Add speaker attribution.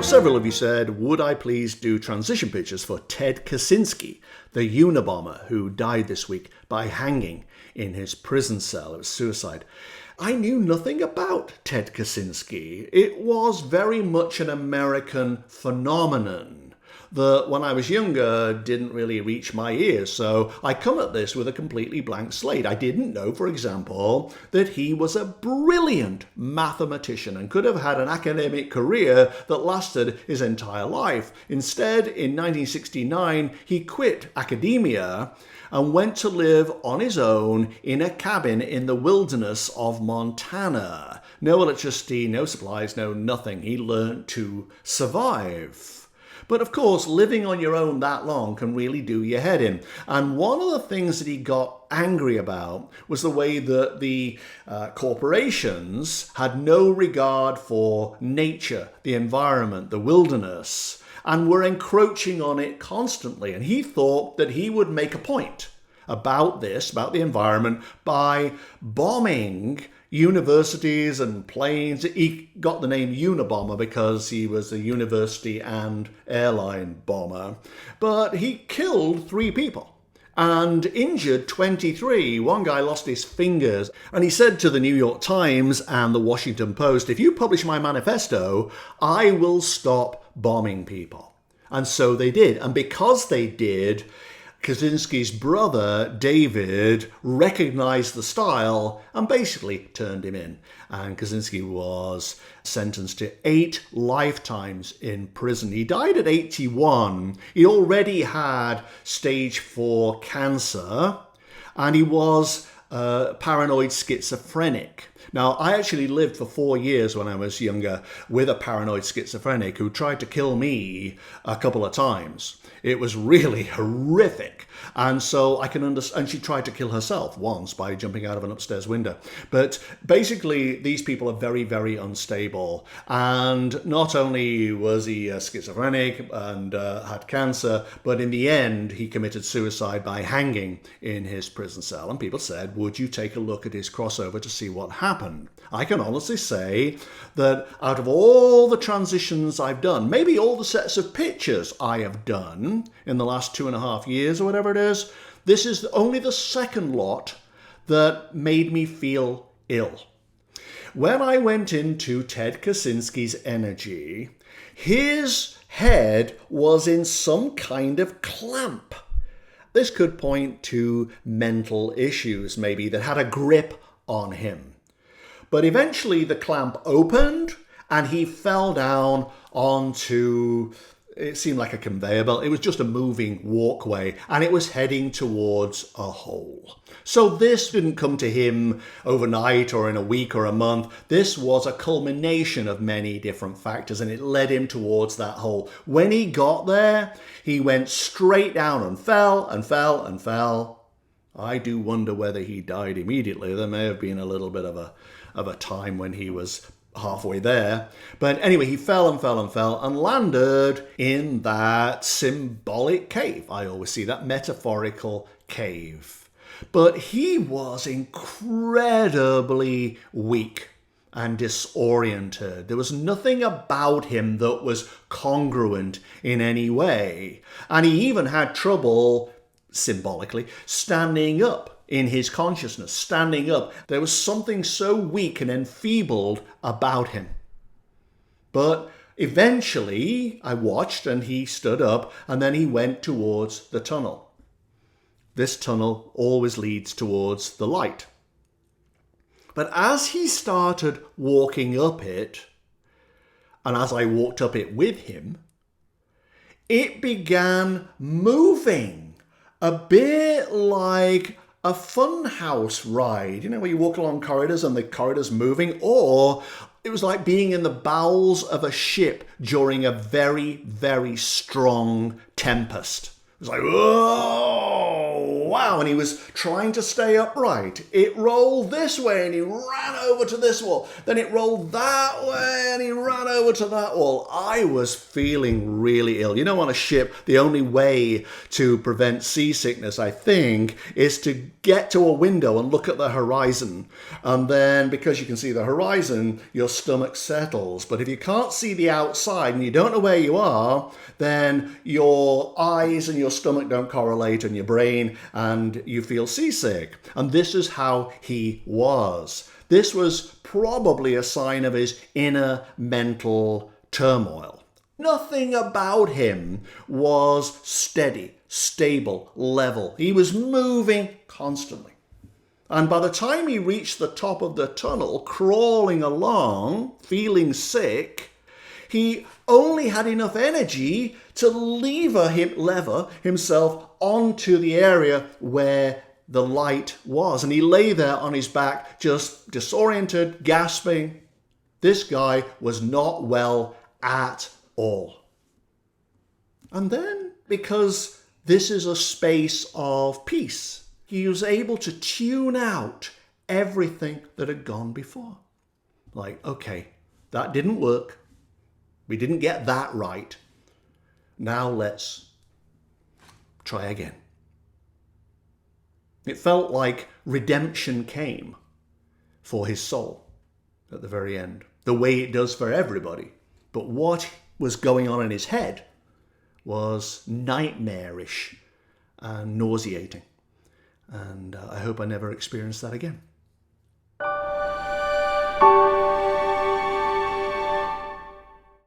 Speaker 1: several of you said, would I please do transition pictures for Ted Kaczynski, the Unabomber who died this week by hanging in his prison cell. It was suicide. I knew nothing about Ted Kaczynski. It was very much an American phenomenon that when I was younger didn't really reach my ears. So I come at this with a completely blank slate. I didn't know, for example, that he was a brilliant mathematician and could have had an academic career that lasted his entire life. Instead, in 1969, he quit academia and went to live on his own in a cabin in the wilderness of Montana. No electricity, no supplies, no nothing. He learned to survive. But of course, living on your own that long can really do your head in. And one of the things that he got angry about was the way that the corporations had no regard for nature, the environment, the wilderness, and were encroaching on it constantly. And he thought that he would make a point about this, about the environment, by bombing universities and planes. He got the name Unabomber because he was a university and airline bomber. But he killed 3 people and injured 23. One guy lost his fingers. And he said to the New York Times and the Washington Post, if you publish my manifesto, I will stop bombing people. And so they did. And because they did, Kaczynski's brother, David, recognized the style and basically turned him in. And Kaczynski was sentenced to 8 lifetimes in prison. He died at 81. He already had stage 4 cancer, and he was paranoid schizophrenic. Now, I actually lived for 4 years when I was younger with a paranoid schizophrenic who tried to kill me a couple of times. It was really horrific. And so I can understand, and she tried to kill herself once by jumping out of an upstairs window. But basically, these people are very, very unstable. And not only was he schizophrenic and had cancer, but in the end, he committed suicide by hanging in his prison cell. And people said, would you take a look at his crossover to see what happened? I can honestly say that out of all the transitions I've done, maybe all the sets of pictures I have done in the last 2.5 years or whatever it is, this is only the second lot that made me feel ill. When I went into Ted Kaczynski's energy, his head was in some kind of clamp. This could point to mental issues, maybe, that had a grip on him. But eventually the clamp opened and he fell down onto, it seemed like a conveyor belt. It was just a moving walkway and it was heading towards a hole. So this didn't come to him overnight or in a week or a month. This was a culmination of many different factors and it led him towards that hole. When he got there, he went straight down and fell and fell and fell. I do wonder whether he died immediately. There may have been a little bit of a time when he was halfway there. But anyway, he fell and fell and fell and landed in that symbolic cave. I always see that metaphorical cave. But he was incredibly weak and disoriented. There was nothing about him that was congruent in any way. And he even had trouble, symbolically, standing up in his consciousness, standing up. There was something so weak and enfeebled about him. But eventually I watched and he stood up and then he went towards the tunnel. This tunnel always leads towards the light. But as he started walking up it, and as I walked up it with him, it began moving a bit like a funhouse ride, you know, where you walk along corridors and the corridor's moving, or it was like being in the bowels of a ship during a very, very strong tempest. It was like, oh, wow. wow, and he was trying to stay upright. It rolled this way and he ran over to this wall. Then it rolled that way and he ran over to that wall. I was feeling really ill. You know, on a ship, the only way to prevent seasickness, I think, is to get to a window and look at the horizon. And then, because you can see the horizon, your stomach settles. But if you can't see the outside and you don't know where you are, then your eyes and your stomach don't correlate, and your brain, and you feel seasick. And this is how he was. This was probably a sign of his inner mental turmoil. Nothing about him was steady, stable, level. He was moving constantly. And by the time he reached the top of the tunnel, crawling along, feeling sick, he only had enough energy to lever himself onto the area where the light was. And he lay there on his back, just disoriented, gasping. This guy was not well at all. And then, because this is a space of peace, he was able to tune out everything that had gone before. Like, okay, that didn't work. We didn't get that right. Now let's try again. It felt like redemption came for his soul at the very end, the way it does for everybody. But what was going on in his head was nightmarish and nauseating. And I hope I never experience that again.